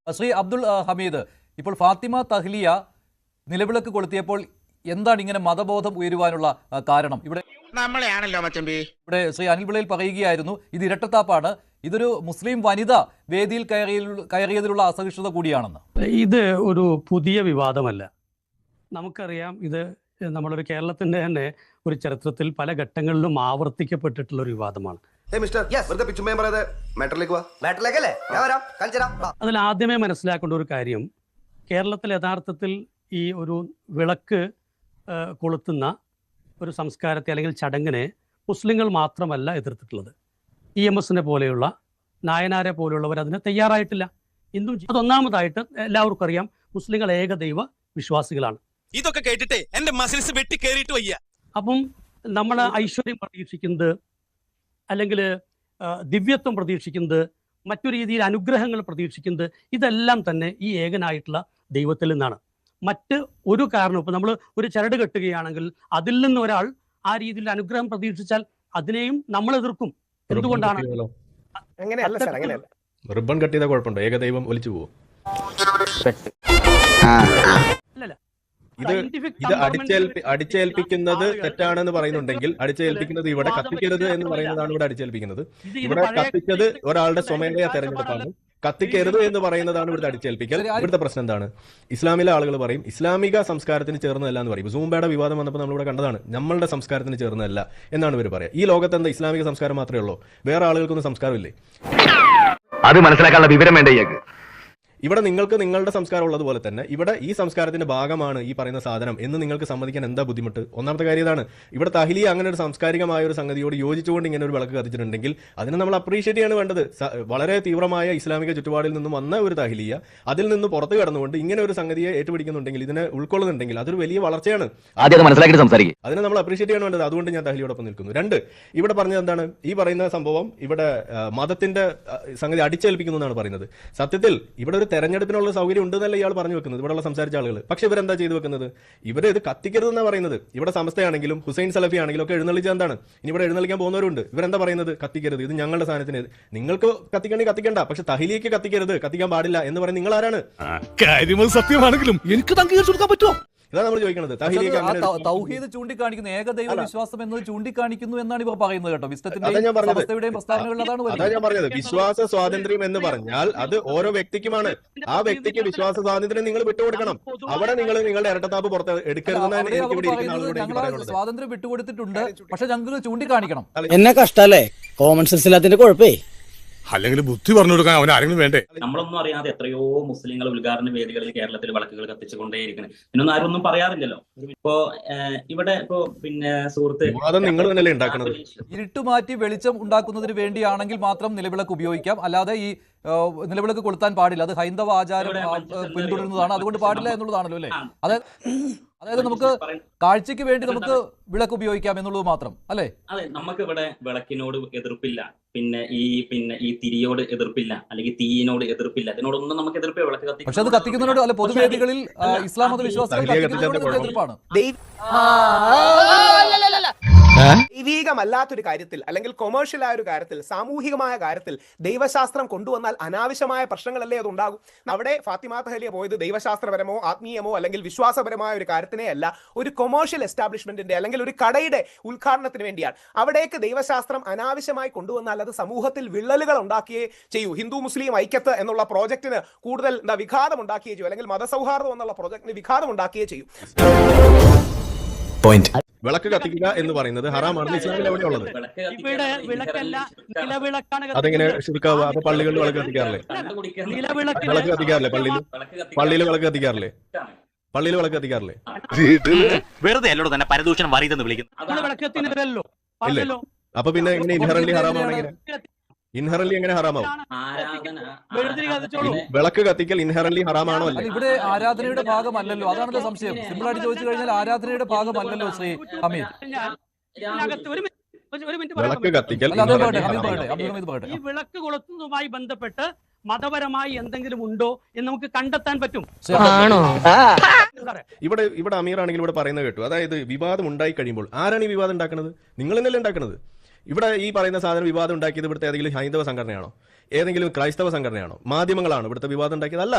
ശ്രീ അബ്ദുൾ ഹമീദ്, ഇപ്പോൾ ഫാത്തിമ തഹ്ലിയ നിലവിളക്ക് കൊളുത്തിയപ്പോൾ എന്താണ് ഇങ്ങനെ മതബോധം ഉയരുവാനുള്ള കാരണം? ഇവിടെ ശ്രീ അനിൽ പിള്ളയിൽ പറയുകയായിരുന്നു, ഇത് ഇരട്ടത്താപ്പാണ്, ഇതൊരു മുസ്ലിം വനിത വേദിയിൽ കയറിയതിലുള്ള അസഹിഷ്ണുത കൂടിയാണെന്ന്. ഇത് ഒരു പുതിയ വിവാദമല്ല. നമുക്കറിയാം, ഇത് നമ്മളൊരു കേരളത്തിന്റെ തന്നെ ഒരു ചരിത്രത്തിൽ പല ഘട്ടങ്ങളിലും ആവർത്തിക്കപ്പെട്ടിട്ടുള്ള ഒരു വിവാദമാണ്. അതിൽ ആദ്യമേ മനസ്സിലാക്കേണ്ട ഒരു കാര്യം, കേരളത്തിൽ യഥാർത്ഥത്തിൽ ഈ ഒരു വിളക്ക് കൊളുത്തുന്ന ഒരു സംസ്കാരത്തെ അല്ലെങ്കിൽ ചടങ്ങിനെ മുസ്ലിങ്ങൾ മാത്രമല്ല എതിർത്തിട്ടുള്ളത്. EMS പോലെയുള്ള, നായനാരെ പോലെയുള്ളവർ അതിന് തയ്യാറായിട്ടില്ല. അതൊന്നാമതായിട്ട് എല്ലാവർക്കും അറിയാം, മുസ്ലിങ്ങൾ ഏകദൈവ വിശ്വാസികളാണ്. ഇതൊക്കെ കേട്ടിട്ട് എന്റെ മസിൽസ് വെട്ടി കേറിയിട്ട് വയ്യ. അപ്പം നമ്മൾ ഐശ്വര്യം പ്രതീക്ഷിക്കുന്നത്, അല്ലെങ്കിൽ ദിവ്യത്വം പ്രതീക്ഷിക്കുന്നത്, മറ്റു രീതിയിൽ അനുഗ്രഹങ്ങൾ പ്രതീക്ഷിക്കുന്നത്, ഇതെല്ലാം തന്നെ ഈ ഏകനായിട്ടുള്ള ദൈവത്തിൽ നിന്നാണ്. മറ്റ് ഒരു കാരണം, ഇപ്പം നമ്മൾ ഒരു ചരട് കെട്ടുകയാണെങ്കിൽ അതിൽ നിന്ന് ഒരാൾ ആ രീതിയിൽ അനുഗ്രഹം പ്രതീക്ഷിച്ചാൽ അതിനെയും നമ്മൾ എതിർക്കും. എന്തുകൊണ്ടാണ്? റിബൺ കട്ട് ചെയ്താൽ കുഴപ്പമുണ്ടോ? ഏകദൈവം ഒലിച്ചു പോകും. ഇത് അടിച്ചേൽപ്പിക്കുന്നത് തെറ്റാണെന്ന് പറയുന്നുണ്ടെങ്കിൽ, അടിച്ചേൽപ്പിക്കുന്നത് ഇവിടെ കത്തിക്കരുത് എന്ന് പറയുന്നതാണ് ഇവിടെ അടിച്ചേൽപ്പിക്കുന്നത്. ഇവിടെ കത്തിച്ചത് ഒരാളുടെ സ്വമേധയാ തെരഞ്ഞെടുപ്പാണ്. കത്തിക്കരുത് എന്ന് പറയുന്നതാണ് ഇവിടുത്തെ അടിച്ചേൽപ്പിക്കൽ. ഇവിടുത്തെ പ്രശ്നം എന്താണ്? ഇസ്ലാമിലെ ആളുകൾ പറയും ഇസ്ലാമിക സംസ്കാരത്തിന് ചേർന്നതല്ല എന്ന് പറയും. സൂംബയുടെ വിവാദം വന്നപ്പോൾ നമ്മളിവിടെ കണ്ടതാണ്, നമ്മളുടെ സംസ്കാരത്തിന് ചേർന്നതല്ല എന്നാണ് ഇവർ പറയുക. ഈ ലോകത്ത് എന്താ ഇസ്ലാമിക സംസ്കാരം മാത്രമേ ഉള്ളൂ? വേറെ ആളുകൾക്കൊന്നും സംസ്കാരമില്ലേ? അത് മനസ്സിലാക്കാനുള്ള വിവരം വേണ്ട. ഇവിടെ നിങ്ങൾക്ക് നിങ്ങളുടെ സംസ്കാരം ഉള്ളതുപോലെ തന്നെ ഇവിടെ ഈ സംസ്കാരത്തിന്റെ ഭാഗമാണ് ഈ പറയുന്ന സാധനം എന്ന് നിങ്ങൾക്ക് സമ്മതിക്കാൻ എന്താ ബുദ്ധിമുട്ട്? ഒന്നാമത്തെ കാര്യം ഇതാണ്. ഇവിടെ തഹ്ലിയ അങ്ങനെ ഒരു സാംസ്കാരികമായ ഒരു സംഗതിയോട് യോജിച്ചുകൊണ്ട് ഇങ്ങനെ ഒരു വിളക്ക് കത്തിച്ചിട്ടുണ്ടെങ്കിൽ അതിനെ നമ്മൾ അപ്രീഷിയേറ്റ് ചെയ്യാണ് വേണ്ടത്. വളരെ തീവ്രമായ ഇസ്ലാമിക ചുറ്റുപാടിൽ നിന്നും വന്ന ഒരു തഹ്ലിയ അതിൽ നിന്ന് പുറത്തു കടന്നുകൊണ്ട് ഇങ്ങനെ ഒരു സംഗതിയെ ഏറ്റുപിടിക്കുന്നുണ്ടെങ്കിൽ, ഇതിനെ ഉൾക്കൊള്ളുന്നുണ്ടെങ്കിൽ അതൊരു വലിയ വളർച്ചയാണ്. അതിനെ നമ്മൾ അപ്രീഷിയേറ്റ് ചെയ്യാണ് വേണ്ടത്. അതുകൊണ്ട് ഞാൻ തഹ്ലിയോടൊപ്പം നിൽക്കുന്നു. രണ്ട്, ഇവിടെ പറഞ്ഞത് എന്താണ്? ഈ പറയുന്ന സംഭവം ഇവിടെ മതത്തിന്റെ സംഗതി അടിച്ചേൽപ്പിക്കുന്നു എന്നാണ് പറയുന്നത്. സത്യത്തിൽ ഇവിടെ ഒരു തെരഞ്ഞെടുപ്പിനുള്ള സൗകര്യം ഉണ്ടെന്നല്ല ഇയാൾ പറഞ്ഞു വെക്കുന്നത്, ഇവിടെയുള്ള സംസാരിച്ച ആളുകൾ. പക്ഷെ ഇവരെന്താ ചെയ്തു വെക്കുന്നത്? ഇവർ ഇത് കത്തിക്കരുതെന്നാണ് പറയുന്നത്. ഇവിടെ സമസ്തയാണെങ്കിലും ഹുസൈൻ സലഫി ആണെങ്കിലും ഒക്കെ എഴുന്നള്ളിച്ച എന്താണ്? ഇനി ഇവിടെ എഴുന്നള്ളിക്കാൻ പോകുന്നവരുണ്ട്. ഇവരെന്താ പറയുന്നത്? കത്തിക്കരുത്, ഇത് ഞങ്ങളുടെ സാധനത്തിന്. നിങ്ങൾക്ക് കത്തിക്കണമെങ്കിൽ കത്തിക്കണ്ട, പക്ഷെ തഹ്ലിയക്ക് കത്തിക്കരുത്, കത്തിക്കാൻ പാടില്ല എന്ന് പറയുന്നത് നിങ്ങൾ ആരാണ്? സത്യമാണെങ്കിലും എനിക്ക് അംഗീകരിച്ചു കൊടുക്കാൻ പറ്റുമോ? ഇതാണ് നമ്മൾ ചോദിക്കുന്നത്. തൗഹീദ് ചൂണ്ടിക്കാണിക്കുന്നു, ഏകദൈവ വിശ്വാസം എന്നത് ചൂണ്ടിക്കാണിക്കുന്നു എന്നാണ് ഇവർ പറയുന്നത് കേട്ടോ. അതാ ഞാൻ പറഞ്ഞത്. വിശ്വാസ സ്വാതന്ത്ര്യം എന്ന് പറഞ്ഞാൽ അത് ഓരോ വ്യക്തിക്കുമാണ്. ആ വ്യക്തിക്ക് വിശ്വാസ സ്വാതന്ത്ര്യം നിങ്ങൾ വിട്ടുകൊടുക്കണം. അവിടെ നിങ്ങൾ നിങ്ങളുടെ ഇരട്ടത്താപ്പ് പുറത്ത് എടുക്കരുതെന്നാണ് എനിക്ക് ഇവിടെ ഇരിക്കുന്ന ആളുകളോട്. സ്വാതന്ത്ര്യം വിട്ടുകൊടുത്തിട്ടുണ്ട്, പക്ഷെ ഞങ്ങൾക്ക് ചൂണ്ടിക്കാണിക്കണം. എന്നെ കഷ്ടല്ലേ? Common sense ഇല്ലാത്തതിന്റെ കുഴപ്പേ. അല്ലെങ്കിൽ ബുദ്ധി പറഞ്ഞു കൊടുക്കാൻ അവൻ ആരെങ്കിലും വേണ്ടേ? നമ്മളൊന്നും അറിയാതെ എത്രയോ മുസ്ലിങ്ങൾ ഉദ്ഘാടന വേദികളിൽ കേരളത്തിൽ വിളക്കുകൾ കത്തിച്ചുകൊണ്ടേയിരിക്കണം. ഇതിനൊന്നും ആരും ഒന്നും പറയാറില്ലല്ലോ. ഇപ്പോ ഇവിടെ ഇപ്പോ പിന്നെ സുഹൃത്ത്, നിങ്ങൾ തന്നെയല്ലേ ഉണ്ടാക്കുന്നത്? ഇരുട്ടുമാറ്റി വെളിച്ചം ഉണ്ടാക്കുന്നതിന് വേണ്ടിയാണെങ്കിൽ മാത്രം നിലവിളക്ക് ഉപയോഗിക്കാം, അല്ലാതെ ഈ നിലവിളക്ക് കൊളുത്താൻ പാടില്ല. അത് ഹൈന്ദവ ആചാരം പിന്തുടരുന്നതാണ്, അതുകൊണ്ട് പാടില്ല എന്നുള്ളതാണല്ലോ അല്ലേ? അതായത് നമുക്ക് കാഴ്ചക്ക് വേണ്ടി നമുക്ക് വിളക്ക് ഉപയോഗിക്കാം എന്നുള്ളത് മാത്രം അല്ലേ? അതെ, നമുക്ക് ഇവിടെ വിളക്കിനോട് എതിർപ്പില്ല, പിന്നെ ഈ തിരിയോട് എതിർപ്പില്ല, അല്ലെങ്കിൽ തീയിനോട് എതിർപ്പില്ല. ഇതിനോടൊന്നും നമുക്ക് എതിർപ്പില്ല. വിളക്ക് കത്തി, പക്ഷെ അത് കത്തിക്കുന്നതിനോട് അല്ല, പൊതുവേദികളിൽ ഇസ്ലാം മത വിശ്വാസികൾ എതിർപ്പാണ്. ദൈവികമല്ലാത്തൊരു കാര്യത്തിൽ, അല്ലെങ്കിൽ കൊമേഴ്ഷ്യൽ ആയ ഒരു കാര്യത്തിൽ, സാമൂഹികമായ കാര്യത്തിൽ ദൈവശാസ്ത്രം കൊണ്ടുവന്നാൽ അനാവശ്യമായ പ്രശ്നങ്ങളല്ലേ അതുണ്ടാകും. അവിടെ ഫാത്തിമ തഹ്ലിയ പോയത് ദൈവശാസ്ത്രപരമോ ആത്മീയമോ അല്ലെങ്കിൽ വിശ്വാസപരമായ ഒരു കാര്യത്തിനെ അല്ല, ഒരു കൊമേഴ്ഷ്യൽ എസ്റ്റാബ്ലിഷ്മെന്റിന്റെ അല്ലെങ്കിൽ ഒരു കടയുടെ ഉദ്ഘാടനത്തിന് വേണ്ടിയാണ്. അവിടേക്ക് ദൈവശാസ്ത്രം അനാവശ്യമായി കൊണ്ടുവന്നാൽ അത് സമൂഹത്തിൽ വിള്ളലുകൾ ഉണ്ടാക്കിയേ ചെയ്യൂ. ഹിന്ദു മുസ്ലിം ഐക്യത്ത് എന്നുള്ള പ്രോജക്റ്റിന് കൂടുതൽ വിഘാതം ഉണ്ടാക്കിയേ ചെയ്യൂ, അല്ലെങ്കിൽ മതസൗഹാർദ്ദം എന്നുള്ള പ്രോജക്റ്റിന് വിഘാതം ഉണ്ടാക്കിയേ ചെയ്യൂ. വിളക്ക് കത്തിക്കുക എന്ന് പറയുന്നത് ഹറാമാണ്. ഇസ്ലാമിൽ എവിടെ ഉള്ളത്? അതെങ്ങനെ ശുരുക്കാവുക? അപ്പൊ പള്ളികളിൽ വിളക്ക് കത്തിക്കാറില്ലേ? വിളക്ക് കത്തിക്കാറില്ലേ? പള്ളിയിൽ വിളക്ക് കത്തിക്കാറില്ലേ? പള്ളിയിൽ വിളക്ക് കത്തിക്കാറില്ലേ? വെറുതെ അല്ലോ തന്നെ പരദൂഷണം വറിയതെന്ന് വിളിക്കുന്നു. ഇല്ലേ? അപ്പൊ പിന്നെ എങ്ങനെ ഇൻഹറന്റ്ലി ഹറാമാണെങ്കിൽ ഇൻഹറന്റ്ലി എങ്ങനെ ഹറാമാവും? വിളക്ക് കത്തിക്കൽ ഇൻഹറന്റ്ലി ഹറാമാണോ? അല്ല, ഇവിടെ ആരാധനയുടെ ഭാഗമല്ലല്ലോ, അതാണല്ലോ സംശയം. സിമ്പിൾ ആയിട്ട് ചോദിച്ചു കഴിഞ്ഞാൽ ആരാധനയുടെ ഭാഗമല്ലല്ലോ ശ്രീ ഹമീദ്. വിളക്ക് കത്തിക്കൽ ഈ വിളക്ക് കൊളുത്തുന്നതുമായി ബന്ധപ്പെട്ട് മതപരമായി എന്തെങ്കിലും ഉണ്ടോ എന്ന് നമുക്ക് കണ്ടെത്താൻ പറ്റും. ഇവിടെ അമീർ ആണെങ്കിൽ ഇവിടെ പറയുന്നത് കേട്ടു. അതായത് വിവാദം ഉണ്ടായി കഴിയുമ്പോൾ ആരാണ് ഈ വിവാദം ഉണ്ടാക്കുന്നത്? നിങ്ങൾ തന്നെയല്ലേ ഉണ്ടാക്കുന്നത്. ഇവിടെ ഈ പറയുന്ന സാധനം വിവാദം ഉണ്ടാക്കിയത് ഇവിടുത്തെ ഏതെങ്കിലും ഹൈന്ദവ സംഘടനയാണോ? ഏതെങ്കിലും ക്രൈസ്തവ സംഘടനയാണോ, മാധ്യമങ്ങളാണോ ഇവിടുത്തെ വിവാദം ഉണ്ടാക്കിയതല്ല.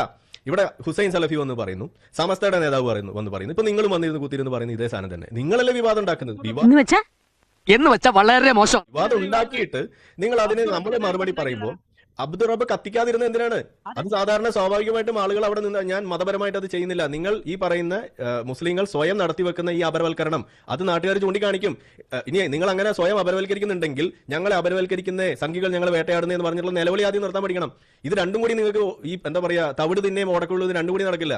ഇവിടെ ഹുസൈൻ സലഫി വന്ന് പറയുന്നു, സമസ്തയുടെ നേതാവ് വന്ന് പറയുന്നു, ഇപ്പൊ നിങ്ങളും വന്നിരുന്ന് കുത്തിരുന്ന് പറയുന്നു ഇതേ സാധനം തന്നെ. നിങ്ങളല്ലേ വിവാദം ഉണ്ടാക്കുന്നത്? എന്ന് വെച്ചാ വളരെ മോശം. വിവാദം ഉണ്ടാക്കിയിട്ട് നിങ്ങൾ അതിന് നമ്മൾ മറുപടി പറയുമ്പോൾ അബ്ദുൾ റബ്ബ് കത്തിക്കാതിരുന്ന എന്തിനാണ്? അത് സാധാരണ സ്വാഭാവികമായിട്ടും ആളുകൾ അവിടെ നിന്ന്, ഞാൻ മതപരമായിട്ട് അത് ചെയ്യുന്നില്ല, നിങ്ങൾ ഈ പറയുന്ന മുസ്ലിങ്ങൾ സ്വയം നടത്തിവെക്കുന്ന ഈ അപരവൽക്കരണം അത് നാട്ടുകാർ ചൂണ്ടിക്കാണിക്കും. ഇനി നിങ്ങൾ അങ്ങനെ സ്വയം അപരവൽക്കരിക്കുന്നുണ്ടെങ്കിൽ ഞങ്ങളെ അപരവൽക്കരിക്കുന്ന സംഘികൾ ഞങ്ങളെ വേട്ടയാടുന്നതെന്ന് പറഞ്ഞിട്ടുള്ള നിലവിളി ആദ്യം നിർത്താൻ പഠിക്കണം. ഇത് രണ്ടും കൂടി നിങ്ങൾക്ക് ഈ എന്താ പറയാ തവിട് തിന്നേയും ഓടക്കുള്ളൂ, ഇത് രണ്ടും കൂടി നടക്കില്ല.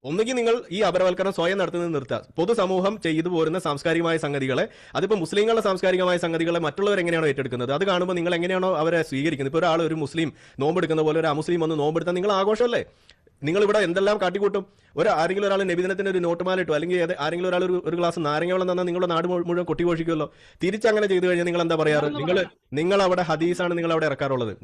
ഒന്നുകിൽ നിങ്ങൾ ഈ അപരവൽക്കരണം സ്വയം നടത്തുന്നത് നിർത്തുക. പൊതുസമൂഹം ചെയ്തു പോരുന്ന സാംസ്കാരികമായ സംഗതികളെ, അതിപ്പോ മുസ്ലിങ്ങളുടെ സാംസ്കാരികമായ സംഗതികളെ മറ്റുള്ളവർ എങ്ങനെയാണോ ഏറ്റെടുക്കുന്നത്, അത് കാണുമ്പോൾ നിങ്ങൾ എങ്ങനെയാണോ അവരെ സ്വീകരിക്കുന്നത്. ഇപ്പോൾ ഒരാൾ ഒരു മുസ്ലിം നോമ്പെടുക്കുന്ന പോലെ ഒരു അമുസ്ലിം വന്ന് നോമ്പെടുത്താൽ നിങ്ങൾ ആഘോഷമല്ലേ? നിങ്ങൾ ഇവിടെ എന്തെല്ലാം കാട്ടിക്കൂട്ടും. ആരെങ്കിലും ഒരാൾ നബിദിനത്തിന് ഒരു നോട്ടുമാല ഇട്ടു, അല്ലെങ്കിൽ ആരെങ്കിലും ഒരാൾ ഒരു ഗ്ലാസ് നാരങ്ങ വെള്ളം തന്നാൽ നിങ്ങളുടെ നാട് മുഴുവൻ കൊട്ടിഘോഷിക്കുമല്ലോ. തിരിച്ചങ്ങനെ ചെയ്തു കഴിഞ്ഞാൽ നിങ്ങൾ എന്താ പറയാറ്? നിങ്ങൾ അവിടെ ഹദീസാണ് നിങ്ങൾ അവിടെ ഇറക്കാറുള്ളത്.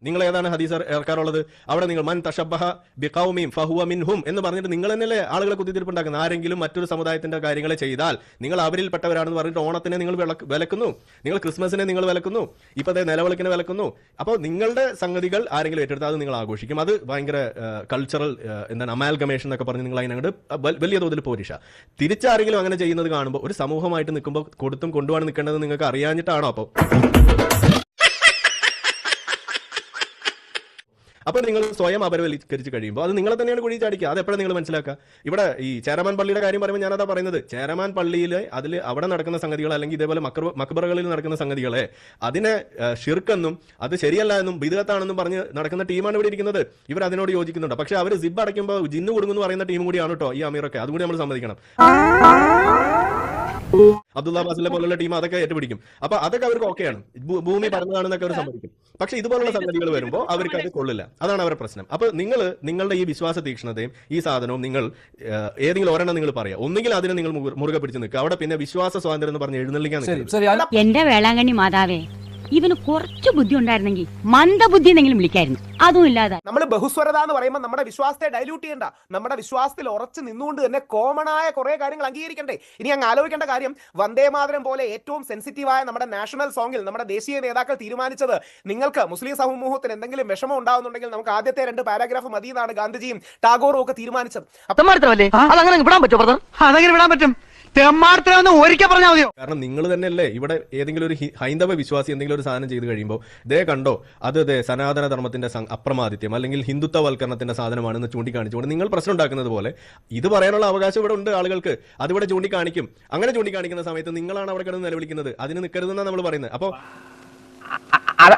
നിങ്ങൾ ഏതാണ് ഹദീസ് ഇറക്കാറുള്ളത്? അവിടെ നിങ്ങൾ മൻ തശബ്ബഹ ബിഖൗമിൻ ഫഹുവ മിൻഹും എന്ന് പറഞ്ഞിട്ട് നിങ്ങൾ തന്നെയല്ലേ ആളുകളെ കുത്തിത്തിരിപ്പുണ്ടാക്കുന്നത്. ആരെങ്കിലും മറ്റൊരു സമുദായത്തിന്റെ കാര്യങ്ങളെ ചെയ്താൽ നിങ്ങൾ അവരിൽപ്പെട്ടവരാണെന്ന് പറഞ്ഞിട്ട് ഓണത്തിനെ നിങ്ങൾ വിലക്കുന്നു, നിങ്ങൾ ക്രിസ്മസിനെ നിങ്ങൾ വിലക്കുന്നു, ഇപ്പൊ നിലവിളക്കിനെ വിലക്കുന്നു. അപ്പോൾ നിങ്ങളുടെ സംഗതികൾ ആരെങ്കിലും ഏറ്റെടുത്താൽ അത് നിങ്ങൾ ആഘോഷിക്കും. അത് ഭയങ്കര കൾച്ചറൽ എന്താണ് അമാൽഗമേഷൻ എന്നൊക്കെ പറഞ്ഞ് നിങ്ങൾ അതിനങ്ങോട്ട് വലിയ തോതിൽ പോരിഷ. തിരിച്ചാരെങ്കിലും അങ്ങനെ ചെയ്യുന്നത് കാണുമ്പോൾ ഒരു സമൂഹമായിട്ട് നിൽക്കുമ്പോൾ കൊടുത്തും കൊണ്ടുപോകാൻ നിൽക്കേണ്ടത് നിങ്ങൾക്ക് അറിയാഞ്ഞിട്ടാണോ? അപ്പോൾ നിങ്ങൾ സ്വയം അപരവൽക്കരിച്ച് കഴിയുമ്പോൾ അത് നിങ്ങളെ തന്നെയാണ് കുഴി ചാടിക്കുക. അത് എപ്പോഴും നിങ്ങൾ മനസ്സിലാക്കുക. ഇവിടെ ഈ ചേരമാൻ പള്ളിയുടെ കാര്യം പറയുമ്പോൾ ഞാനതാ പറയുന്നത്, ചേരമാൻ പള്ളിയിൽ അവിടെ നടക്കുന്ന സംഗതികൾ, അല്ലെങ്കിൽ ഇതേപോലെ മക്ബറകളിൽ നടക്കുന്ന സംഗതികളെ അതിനെ ഷിർക്കെന്നും അത് ശരിയല്ല എന്നും ബിദ്അത്താണെന്നും പറഞ്ഞ് നടക്കുന്ന ടീമാണ് ഇവിടെ ഇരിക്കുന്നത്. ഇവർ അതിനോട് യോജിക്കുന്നുണ്ട്. പക്ഷെ അവർ സിബ് അടയ്ക്കുമ്പോൾ ജിന്ന് കൊടുങ്ങുന്നു പറയുന്ന ടീം കൂടിയാണ് കേട്ടോ ഈ അമീറൊക്കെ. അതുകൂടി നമ്മൾ സമ്മതിക്കണം. അബ്ദുള്ള അബ്ബാസിലെ പോലുള്ള ടീം അതൊക്കെ ഏറ്റുപിടിക്കും. അപ്പൊ അതൊക്കെ അവർക്ക് ഓക്കെയാണ്, ഭൂമി പറഞ്ഞതാണെന്നൊക്കെ അവർ സമ്മതിക്കും. പക്ഷെ ഇതുപോലുള്ള സംഗതികൾ വരുമ്പോൾ അവർക്ക് അത് കൊള്ളില്ല. അതാണ് അവരുടെ പ്രശ്നം. അപ്പൊ നിങ്ങളുടെ ഈ വിശ്വാസ തീക്ഷ്ണതയും ഈ സാധനവും നിങ്ങൾ ഏതെങ്കിലും ഒരെണ്ണം നിങ്ങൾ പറയാം, ഒന്നുകിൽ അതിനെ നിങ്ങൾ മുറുകെ പിടിച്ച് നിൽക്കുക. അവിടെ പിന്നെ വിശ്വാസ സ്വാതന്ത്ര്യം എന്ന് പറഞ്ഞ് എഴുന്നള്ളിക്കാൻ എന്റെ വേളാങ്കണ്ണി മാതാവേ, ഇവന് കുറച്ച് ബുദ്ധി ഉണ്ടായിരുന്നെങ്കിൽ മന്ദബുദ്ധി എന്നെങ്കിലും വിളിക്കായിരുന്നു. അതും ഇല്ലാതെ നമ്മൾ ബഹുസ്വരത എന്ന് പറയുമ്പോൾ നമ്മുടെ വിശ്വാസത്തെ ഡൈല്യൂട്ട് ചെയ്യണ്ട. നമ്മുടെ വിശ്വാസത്തിൽ ഉറച്ചു നിന്നുകൊണ്ട് തന്നെ കോമൺ ആയ കുറെ കാര്യങ്ങൾ അംഗീകരിക്കണ്ടേ. ഇനി അങ്ങ് ആലോചിക്കേണ്ട കാര്യം, വന്ദേമാതരം പോലെ ഏറ്റവും സെൻസിറ്റീവായ നമ്മുടെ നാഷണൽ സോങ്ങിൽ നമ്മുടെ ദേശീയ നേതാക്കൾ തീരുമാനിച്ചത്, നിങ്ങൾക്ക് മുസ്ലിം സമൂഹത്തിന് എന്തെങ്കിലും വിഷമം ഉണ്ടാകുന്നുണ്ടെങ്കിൽ നമുക്ക് ആദ്യത്തെ 2 പാരാഗ്രാഫ് മതി എന്നാണ് ഗാന്ധിജിയും ടാഗോറും ഒക്കെ തീരുമാനിച്ചത്. അതങ്ങനെ വിടാൻ പറ്റും? അതങ്ങനെ വിടാൻ പറ്റും? ഒരിക്കൽ പറഞ്ഞാൽ മതിയോ? കാരണം നിങ്ങൾ തന്നെയല്ലേ ഇവിടെ ഏതെങ്കിലും ഒരു ഹൈന്ദവ വിശ്വാസി എന്തെങ്കിലും ഒരു സാധനം ചെയ്ത് കഴിയുമ്പോൾ കണ്ടോ അത് സനാതന ധർമ്മത്തിന്റെ അപ്രമാദിത്യം അല്ലെങ്കിൽ ഹിന്ദുത്വവൽക്കരണത്തിന്റെ സാധനമാണെന്ന് ചൂണ്ടിക്കാണിച്ചുകൊണ്ട് നിങ്ങൾ പ്രശ്നം ഉണ്ടാക്കുന്നത് പോലെ ഇത് പറയാനുള്ള അവകാശം ഇവിടെ ഉണ്ട് ആളുകൾക്ക്. അതിവിടെ ചൂണ്ടിക്കാണിക്കും. അങ്ങനെ ചൂണ്ടിക്കാണിക്കുന്ന സമയത്ത് നിങ്ങളാണ് അവിടെ കിടന്ന് നിലവിളിക്കുന്നത്. അതിന് നിൽക്കരുതെന്നാണ് നമ്മൾ പറയുന്നത്. അപ്പോൾ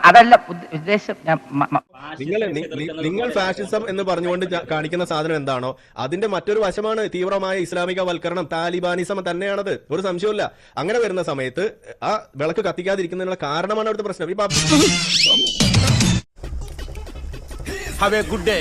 അതല്ല ഉദ്ദേശം. നിങ്ങൾ ഫാഷിസം എന്ന് പറഞ്ഞുകൊണ്ട് കാണിക്കുന്ന സാധനം എന്താണോ അതിന്റെ മറ്റൊരു വശമാണ് തീവ്രമായ ഇസ്ലാമിക വൽക്കരണം, താലിബാനിസം തന്നെയാണത്, ഒരു സംശയമില്ല. അങ്ങനെ വരുന്ന സമയത്ത് ആ വിളക്ക് കത്തിക്കാതിരിക്കുന്നതിനുള്ള കാരണമാണ് അവിടുത്തെ പ്രശ്നം. Have A good day.